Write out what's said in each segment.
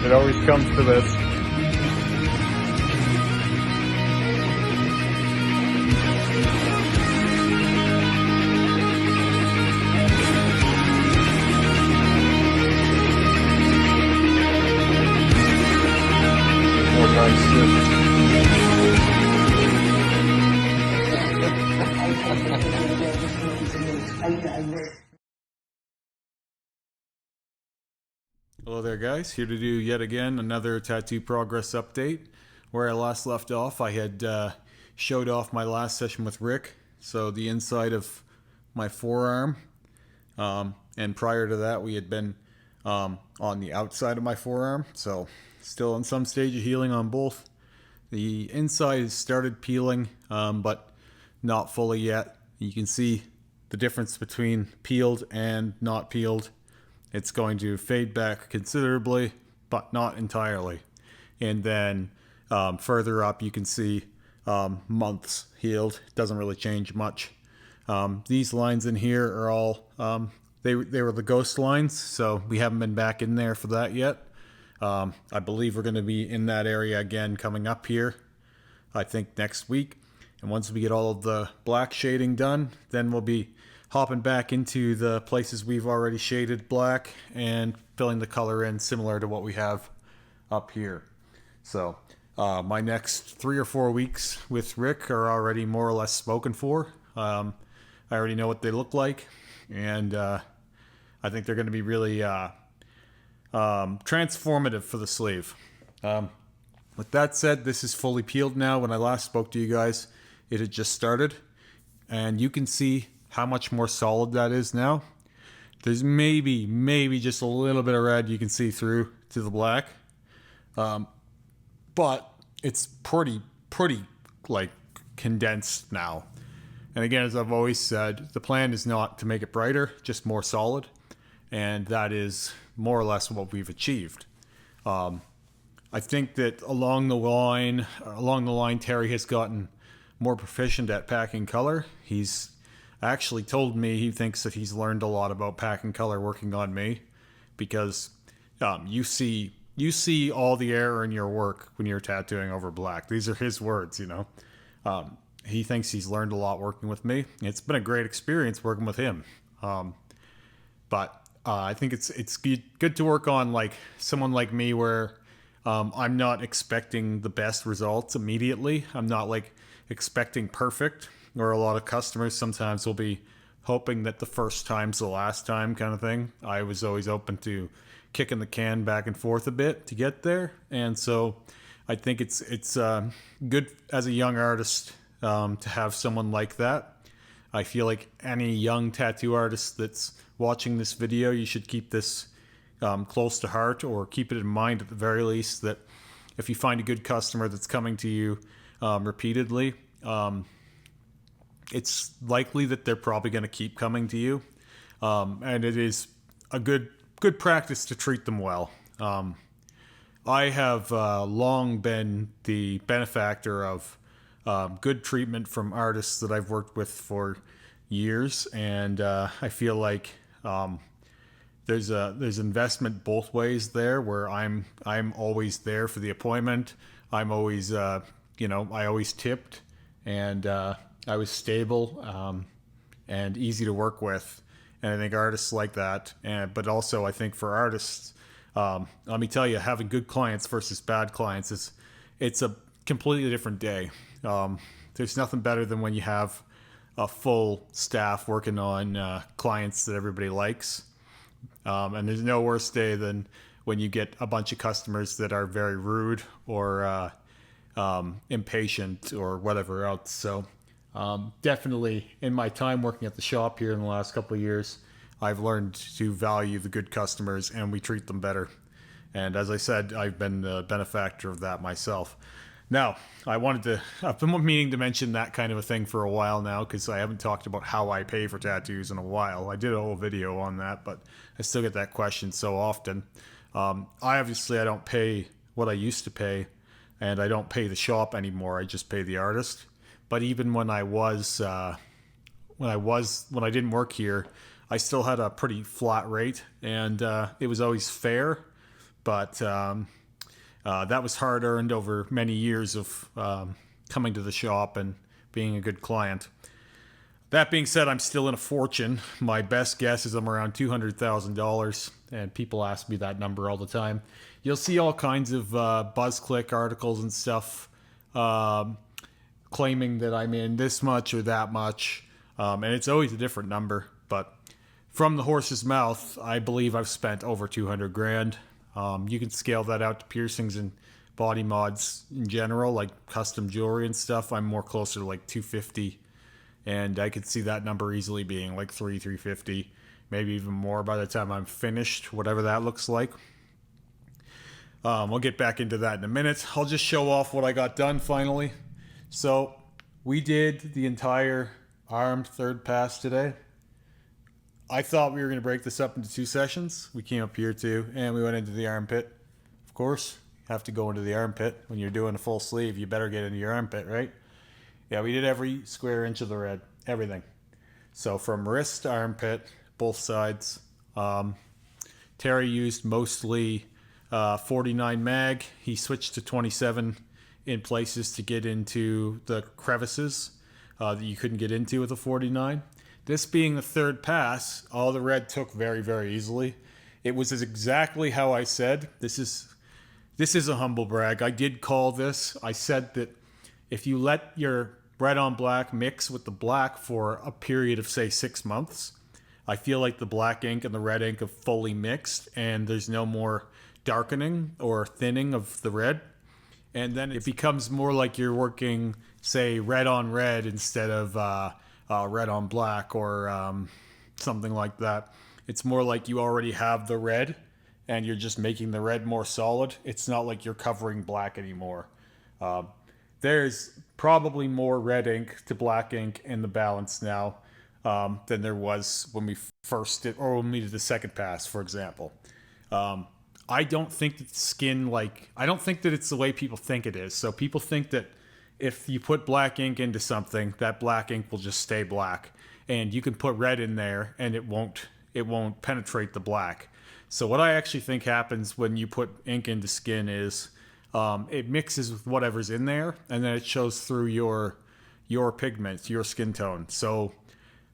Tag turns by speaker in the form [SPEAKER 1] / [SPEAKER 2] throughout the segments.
[SPEAKER 1] It always comes to this. More nice shit. Hello there guys, here to do yet again another tattoo progress update. Where I last left off, I had showed off my last session with Rick, so the inside of my forearm, and prior to that we had been on the outside of my forearm, so still in some stage of healing on both. The inside has started peeling, but not fully yet. You can see the difference between peeled and not peeled. It's going to fade back considerably, but not entirely. And then further up, you can see months healed. Doesn't really change much. These lines in here are all, they were the ghost lines, so we haven't been back in there for that yet. I believe we're going to be in that area again coming up here, I think next week. And once we get all of the black shading done, then we'll be hopping back into the places we've already shaded black and filling the color in similar to what we have up here. So my next 3 or 4 weeks with Rick are already more or less spoken for. I already know what they look like, and I think they're going to be really transformative for the sleeve. With that said, this is fully peeled now. When I last spoke to you guys, it had just started, and you can see how much more solid that is now. There's maybe just a little bit of red you can see through to the black, but it's pretty like condensed now. And again, as I've always said, the plan is not to make it brighter, just more solid, and that is more or less what we've achieved. I think that along the line, Terry has gotten more proficient at packing color. He's actually told me he thinks that he's learned a lot about packing color working on me, because you see all the error in your work when you're tattooing over black. These are his words, you know. He thinks he's learned a lot working with me. It's been a great experience working with him. But I think it's good to work on like someone like me, where I'm not expecting the best results immediately. I'm not like expecting perfect, or a lot of customers sometimes will be hoping that the first time's the last time kind of thing. I was always open to kicking the can back and forth a bit to get there, and so I think it's good as a young artist to have someone like that. I feel like any young tattoo artist that's watching this video, you should keep this close to heart, or keep it in mind at the very least, that if you find a good customer that's coming to you repeatedly, it's likely that they're probably going to keep coming to you, and it is a good practice to treat them well. I have long been the benefactor of good treatment from artists that I've worked with for years, and I feel like there's investment both ways there, where I'm always there for the appointment. I'm always I always tipped, and I was stable and easy to work with, and I think artists like that. But also I think for artists, let me tell you, having good clients versus bad clients it's a completely different day. There's nothing better than when you have a full staff working on clients that everybody likes, and there's no worse day than when you get a bunch of customers that are very rude or impatient or whatever else. So definitely in my time working at the shop here in the last couple of years, I've learned to value the good customers, and we treat them better. And as I said, I've been the benefactor of that myself. Now, I've been meaning to mention that kind of a thing for a while now, because I haven't talked about how I pay for tattoos in a while. I did a whole video on that, but I still get that question so often. I don't pay what I used to pay, and I don't pay the shop anymore. I just pay the artist. But even when I didn't work here, I still had a pretty flat rate, and it was always fair. but that was hard earned over many years of coming to the shop and being a good client. That being said, I'm still in a fortune. My best guess is I'm around $200,000, and people ask me that number all the time. You'll see all kinds of BuzzClick articles and stuff claiming that I'm in this much or that much, and it's always a different number. But from the horse's mouth, I believe I've spent over 200 grand. You can scale that out to piercings and body mods in general, like custom jewelry and stuff. I'm more closer to like 250. And I could see that number easily being like 350, maybe even more by the time I'm finished, whatever that looks like. We'll get back into that in a minute. I'll just show off what I got done finally. So we did the entire armed third pass today. I thought we were going to break this up into 2 sessions. We came up here too, and we went into the armpit. Of course, you have to go into the armpit. When you're doing a full sleeve, you better get into your armpit, right? Yeah, we did every square inch of the red, everything. So from wrist to armpit, both sides. Terry used mostly 49 mag. He switched to 27 in places to get into the crevices that you couldn't get into with a 49. This being the third pass, all the red took very, very easily. It was exactly how I said. This is a humble brag. I did call this. I said that if you let your red on black mix with the black for a period of, say, 6 months, I feel like the black ink and the red ink have fully mixed and there's no more darkening or thinning of the red. And then it becomes more like you're working, say, red on red instead of red on black or something like that. It's more like you already have the red and you're just making the red more solid. It's not like you're covering black anymore. There's probably more red ink to black ink in the balance now than there was when we first did, or when we did the second pass, for example. I don't think that skin, I don't think that it's the way people think it is. So people think that if you put black ink into something, that black ink will just stay black. And you can put red in there and it won't penetrate the black. So what I actually think happens when you put ink into skin is it mixes with whatever's in there, and then it shows through your pigment, your skin tone. So,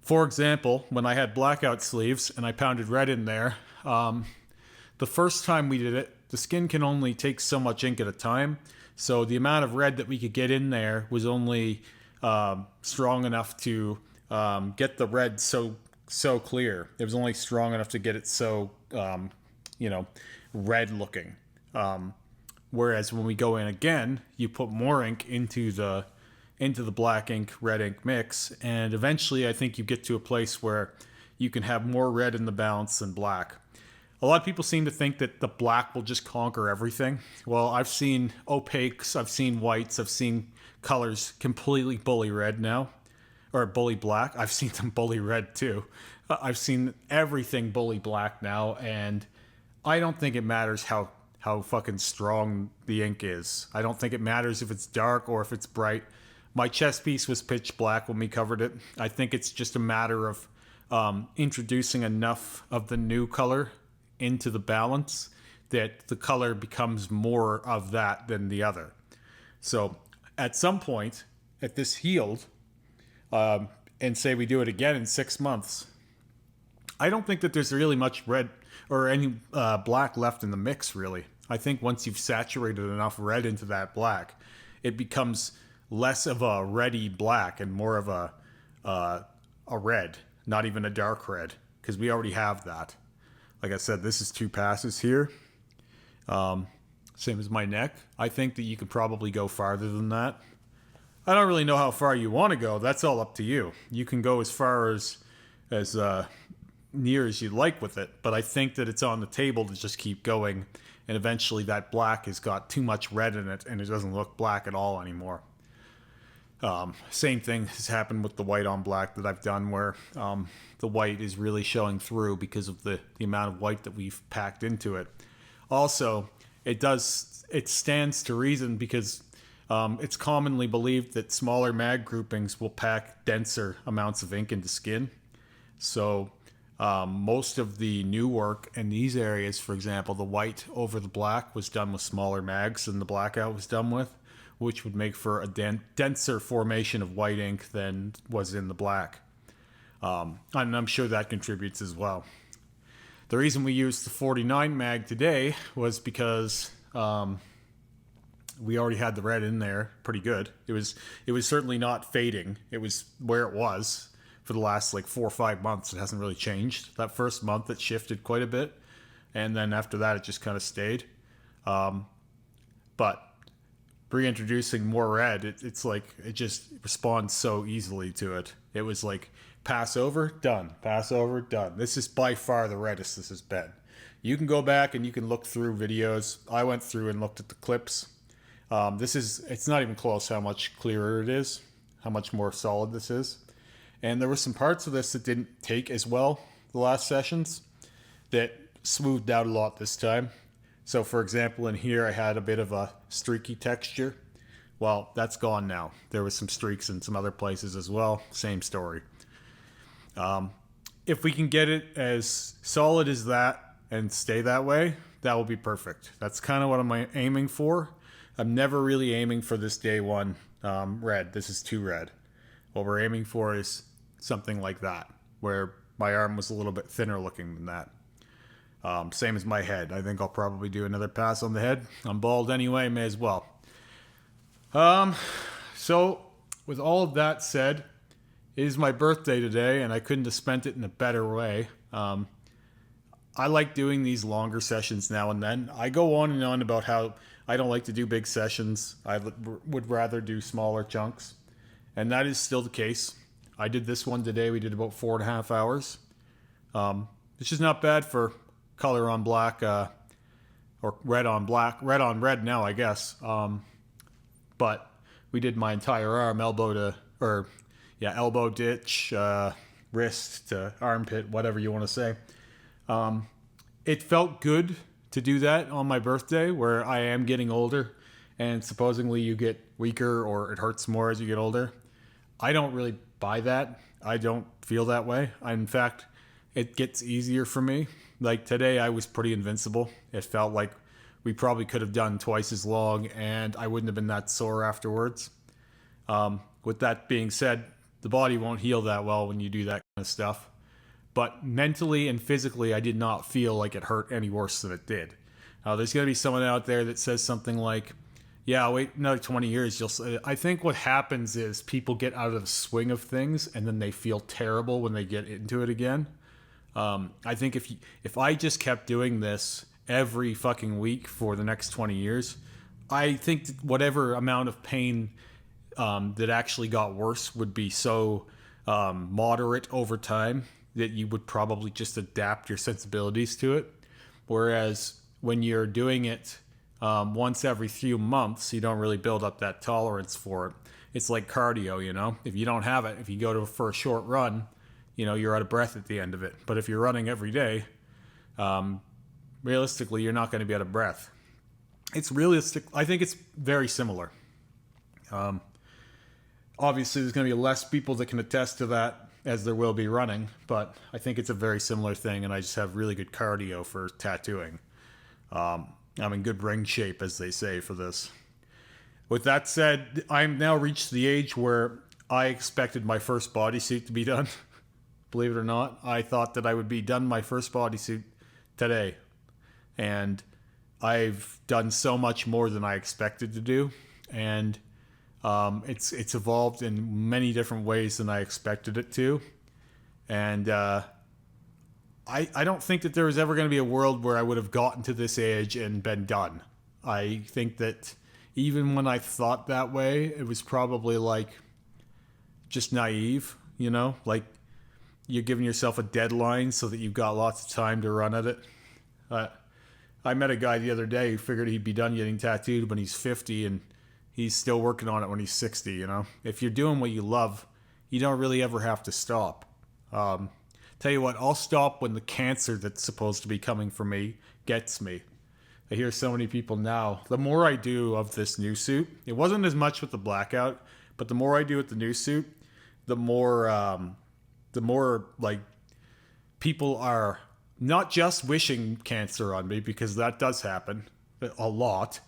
[SPEAKER 1] for example, when I had blackout sleeves and I pounded red in there, the first time we did it, the skin can only take so much ink at a time. So the amount of red that we could get in there was only strong enough to get the red so clear. It was only strong enough to get it so red looking. Whereas when we go in again, you put more ink into the black ink, red ink mix, and eventually I think you get to a place where you can have more red in the balance than black. A lot of people seem to think that the black will just conquer everything. Well, I've seen opaques, I've seen whites, I've seen colors completely bully red now, or bully black. I've seen them bully red too. I've seen everything bully black now, and I don't think it matters how fucking strong the ink is. I don't think it matters if it's dark or if it's bright. My chest piece was pitch black when we covered it. I think it's just a matter of introducing enough of the new color into the balance that the color becomes more of that than the other. So at some point, at this healed, and say we do it again in 6 months, I don't think that there's really much red or any black left in the mix, really. I think once you've saturated enough red into that black, it becomes less of a reddy black and more of a red, not even a dark red, because we already have that. Like I said, this is 2 passes here. Same as my neck. I think that you could probably go farther than that. I don't really know how far you want to go. That's all up to you. You can go as far as near as you'd like with it, but I think that it's on the table to just keep going, and eventually that black has got too much red in it and it doesn't look black at all anymore. Same thing has happened with the white on black that I've done, where the white is really showing through because of the amount of white that we've packed into it. Also, it stands to reason because it's commonly believed that smaller mag groupings will pack denser amounts of ink into skin. So Most of the new work in these areas, for example, the white over the black was done with smaller mags than the blackout was done with, which would make for a denser formation of white ink than was in the black. And I'm sure that contributes as well. The reason we used the 49 mag today was because we already had the red in there pretty good. It was certainly not fading. It was where it was for the last like 4 or 5 months. It hasn't really changed. That first month it shifted quite a bit, and then after that it just kind of stayed. But reintroducing more red, it's like it just responds so easily to it. It was like pass over, done. Pass over, done. This is by far the reddest this has been. You can go back and you can look through videos. I went through and looked at the clips. It's not even close how much clearer it is, how much more solid this is. And there were some parts of this that didn't take as well the last sessions that smoothed out a lot this time. So for example, in here I had a bit of a streaky texture. Well, that's gone now. There was some streaks in some other places as well. Same story. If we can get it as solid as that and stay that way, that will be perfect. That's kind of what I'm aiming for. I'm never really aiming for this day one red. This is too red. What we're aiming for is something like that, where my arm was a little bit thinner looking than that. Same as my head. I think I'll probably do another pass on the head. I'm bald anyway, may as well. So with all of that said, it is my birthday today, and I couldn't have spent it in a better way. I like doing these longer sessions now and then. I go on and on about how I don't like to do big sessions. I would rather do smaller chunks, and that is still the case. I did this one today. We did about 4.5 hours, which is not bad for color on black, or red on black, red on red now, I guess. But we did my entire arm, elbow ditch, wrist to armpit, whatever you want to say. It felt good to do that on my birthday, where I am getting older, and supposedly you get weaker or it hurts more as you get older. I don't really buy that. I don't feel that way. In fact, it gets easier for me. Like today, I was pretty invincible. It felt like we probably could have done twice as long, and I wouldn't have been that sore afterwards. With that being said, the body won't heal that well when you do that kind of stuff. But mentally and physically, I did not feel like it hurt any worse than it did. There's going to be someone out there that says something like, yeah, wait another 20 years. I think what happens is people get out of the swing of things, and then they feel terrible when they get into it again. I think if I just kept doing this every fucking week for the next 20 years, I think whatever amount of pain that actually got worse would be so moderate over time that you would probably just adapt your sensibilities to it. Whereas when you're doing it once every few months, you don't really build up that tolerance for it. It's like cardio, you know? If you don't have it, if you go for a short run, you know, you're out of breath at the end of it. But if you're running every day, realistically, you're not going to be out of breath. It's realistic. I think it's very similar. Obviously, there's going to be less people that can attest to that as there will be running, but I think it's a very similar thing, and I just have really good cardio for tattooing. I'm in good ring shape, as they say, for this. With that said, I'm now reached the age where I expected my first bodysuit to be done. Believe it or not, I thought that I would be done my first bodysuit today, and I've done so much more than I expected to do, and it's evolved in many different ways than I expected it to. And I don't think that there was ever going to be a world where I would have gotten to this age and been done. I think that even when I thought that way, it was probably like just naive, you know, like you're giving yourself a deadline so that you've got lots of time to run at it. I met a guy the other day who figured he'd be done getting tattooed when he's 50, and he's still working on it when he's 60, you know? If you're doing what you love, you don't really ever have to stop. Tell you what, I'll stop when the cancer that's supposed to be coming for me gets me. I hear so many people now. The more I do of this new suit, it wasn't as much with the blackout, but the more I do with the new suit, the more like people are not just wishing cancer on me, because that does happen a lot.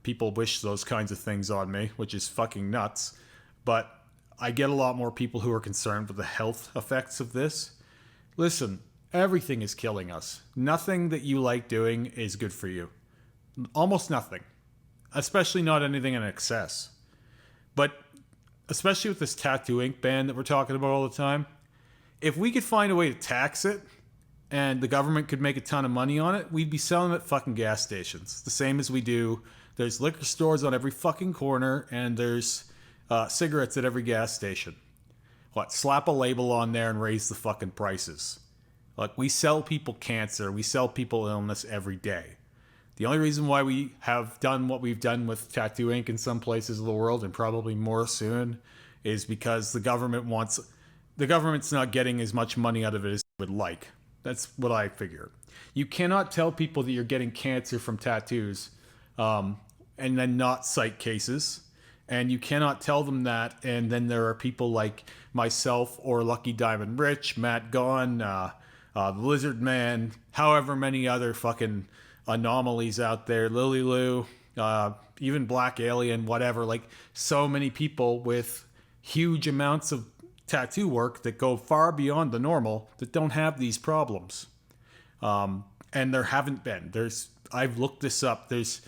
[SPEAKER 1] People wish those kinds of things on me, which is fucking nuts. But I get a lot more people who are concerned with the health effects of this. Listen, everything is killing us. Nothing that you like doing is good for you. Almost nothing. Especially not anything in excess. But especially with this tattoo ink ban that we're talking about all the time, if we could find a way to tax it and the government could make a ton of money on it, we'd be selling it at fucking gas stations. The same as we do. There's liquor stores on every fucking corner, and there's cigarettes at every gas station. What? Slap a label on there and raise the fucking prices. Like, we sell people cancer, we sell people illness every day. The only reason why we have done what we've done with tattoo ink in some places of the world, and probably more soon, is because the government's not getting as much money out of it as they would like. That's what I figure. You cannot tell people that you're getting cancer from tattoos, and then not cite cases. And you cannot tell them that, and then there are people like myself or Lucky Diamond Rich, Matt Gone, the Lizard Man, however many other fucking anomalies out there, Lily Lou, even Black Alien, whatever. Like, so many people with huge amounts of tattoo work that go far beyond the normal that don't have these problems. And there haven't been. I've looked this up. There's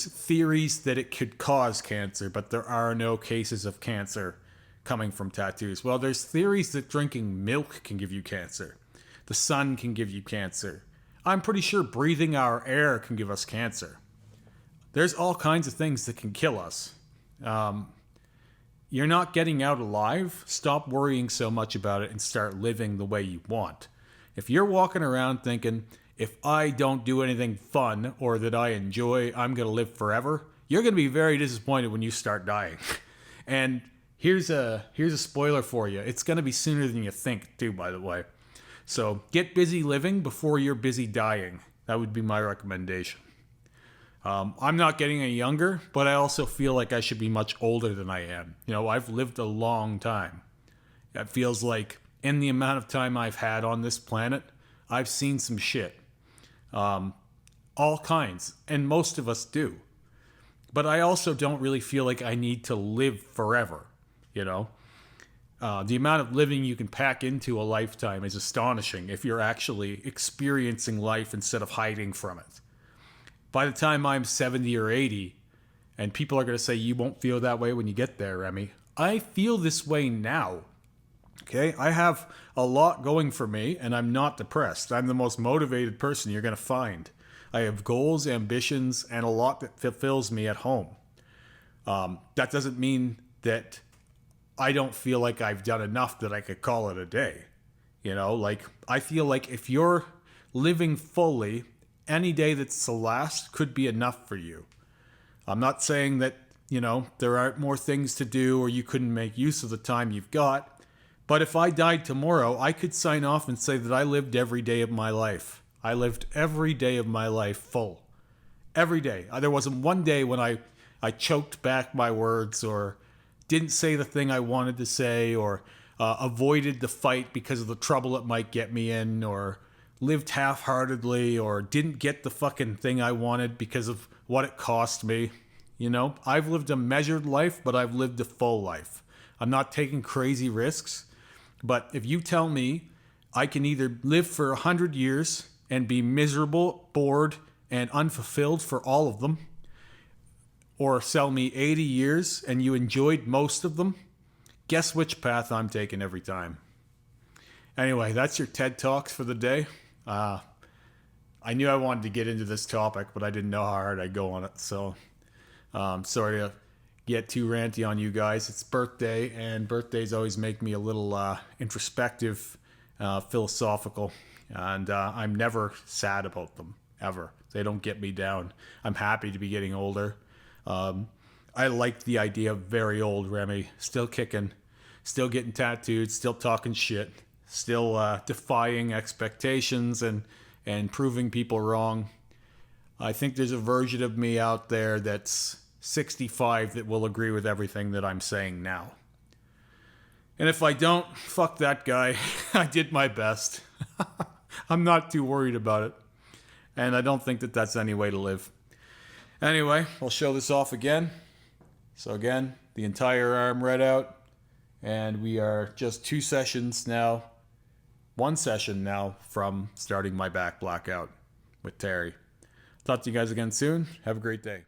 [SPEAKER 1] theories that it could cause cancer, but there are no cases of cancer coming from tattoos. Well, there's theories that drinking milk can give you cancer. The sun can give you cancer. I'm pretty sure breathing our air can give us cancer. There's all kinds of things that can kill us. You're not getting out alive. Stop worrying so much about it and start living the way you want. If you're walking around thinking, if I don't do anything fun or that I enjoy, I'm going to live forever, you're going to be very disappointed when you start dying. And here's a spoiler for you. It's going to be sooner than you think, too, by the way. So get busy living before you're busy dying. That would be my recommendation. I'm not getting any younger, but I also feel like I should be much older than I am. You know, I've lived a long time. It feels like in the amount of time I've had on this planet, I've seen some shit. All kinds, and most of us do. But I also don't really feel like I need to live forever, you know? The amount of living you can pack into a lifetime is astonishing if you're actually experiencing life instead of hiding from it. By the time I'm 70 or 80, and people are going to say, you won't feel that way when you get there, Remy. I feel this way now. Okay? I have a lot going for me, and I'm not depressed. I'm the most motivated person you're going to find. I have goals, ambitions, and a lot that fulfills me at home. That doesn't mean that I don't feel like I've done enough that I could call it a day. You know, like, I feel like if you're living fully, any day that's the last could be enough for you. I'm not saying that, you know, there aren't more things to do or you couldn't make use of the time you've got. But if I died tomorrow, I could sign off and say that I lived every day of my life. I lived every day of my life full. Every day. There wasn't one day when I choked back my words or didn't say the thing I wanted to say or avoided the fight because of the trouble it might get me in, or lived half-heartedly, or didn't get the fucking thing I wanted because of what it cost me. You know, I've lived a measured life, but I've lived a full life. I'm not taking crazy risks. But if you tell me I can either live for 100 years and be miserable, bored, and unfulfilled for all of them, or sell me 80 years and you enjoyed most of them, guess which path I'm taking every time. Anyway, that's your TED Talks for the day. I knew I wanted to get into this topic, but I didn't know how hard I'd go on it. So sorry to get too ranty on you guys. It's birthday, and birthdays always make me a little introspective, philosophical, and I'm never sad about them, ever. They don't get me down. I'm happy to be getting older. I like the idea of very old Remy, still kicking, still getting tattooed, still talking shit, still defying expectations and proving people wrong. I think there's a version of me out there that's 65 that will agree with everything that I'm saying now. And if I don't, fuck that guy. I did my best. I'm not too worried about it. And I don't think that that's any way to live. Anyway, I'll show this off again. So again, the entire arm read out. And we are just 2 sessions now. 1 session now from starting my back blackout with Terry. Talk to you guys again soon. Have a great day.